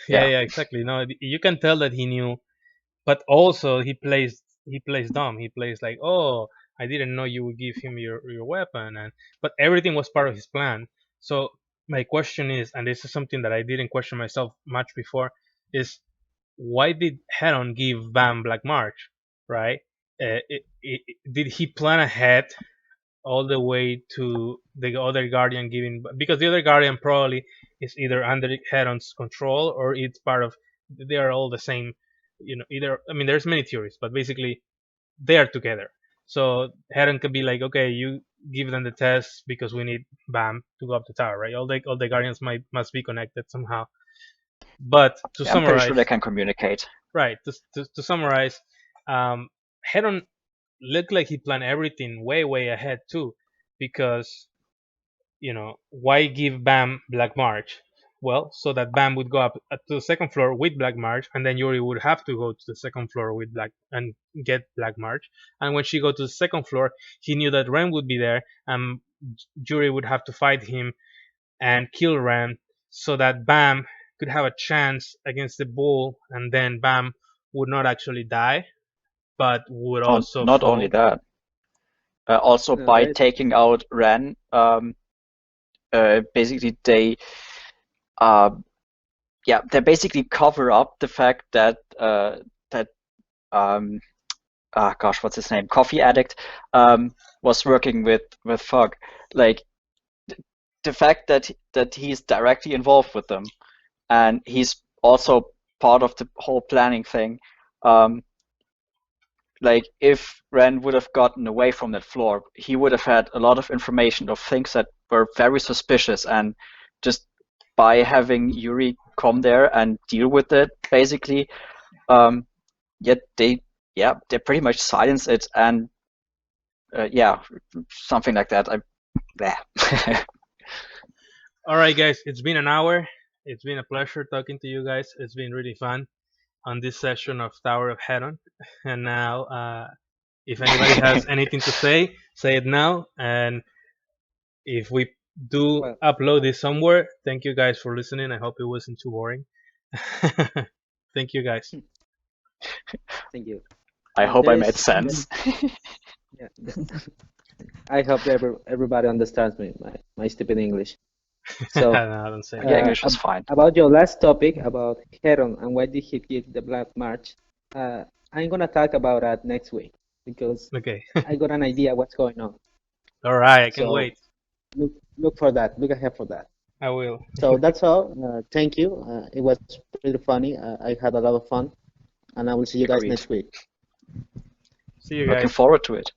S1: Yeah, exactly. No, you can tell that he knew, but also he plays dumb. He plays like, oh, I didn't know you would give him your weapon, but everything was part of his plan. So my question is, and this is something that I didn't question myself much before, is why did Heron give Bam Black March, right? Did he plan ahead all the way to the other Guardian giving, because the other Guardian probably is either under Heron's control or it's part of, they are all the same, either, I mean, there's many theories, but basically they are together. So Heron could be like, okay, you give them the test because we need Bam to go up the tower, right? All the Guardians must be connected somehow. But to
S2: I'm pretty sure
S1: summarize,
S2: they can communicate.
S1: right? To summarize, Heron looked like he planned everything way way ahead too, because why give Bam Black March? Well, so that Bam would go up to the second floor with Black March, and then Yuri would have to go to the second floor with Black and get Black March. And when she go to the second floor, he knew that Ren would be there, and Yuri would have to fight him and kill Ren, so that Bam could have a chance against the bull, and then Bam would not actually die, but would also
S2: Not only
S1: fall.
S2: that, also
S4: No,
S2: by
S4: that is
S2: taking out Ren, basically they basically cover up the fact that gosh, what's his name? Coffee Addict was working with Fug. Like the fact that he's directly involved with them, and he's also part of the whole planning thing. Like if Ren would have gotten away from that floor, he would have had a lot of information of things that were very suspicious, and just by having Yuri come there and deal with it, basically, yet they pretty much silence it, and something like that.
S1: All right, guys, it's been an hour. It's been a pleasure talking to you guys. It's been really fun on this session of Tower of Headon. And now, if anybody has anything to say it now. And if we do
S4: well.
S1: upload this somewhere, thank you guys for listening. I hope it wasn't too boring. Thank you guys.
S4: Thank you.
S2: I hope I
S4: There
S2: made
S4: is
S2: sense.
S4: Yeah, I hope everybody understands me, my stupid English. So
S1: No, don't say that.
S2: Yeah, English is fine.
S4: about your last topic about Heron and why did he give the Black March, I'm gonna talk about that next week because
S1: Okay.
S4: I got an idea what's going on.
S1: All right, I can
S4: So
S1: wait.
S4: look for that. Look ahead for that.
S1: I will.
S4: So that's all. Thank you. It was really funny. I had a lot of fun, and I will see you guys
S2: Agreed.
S4: next week.
S1: See you
S2: Looking
S1: guys.
S2: forward to it.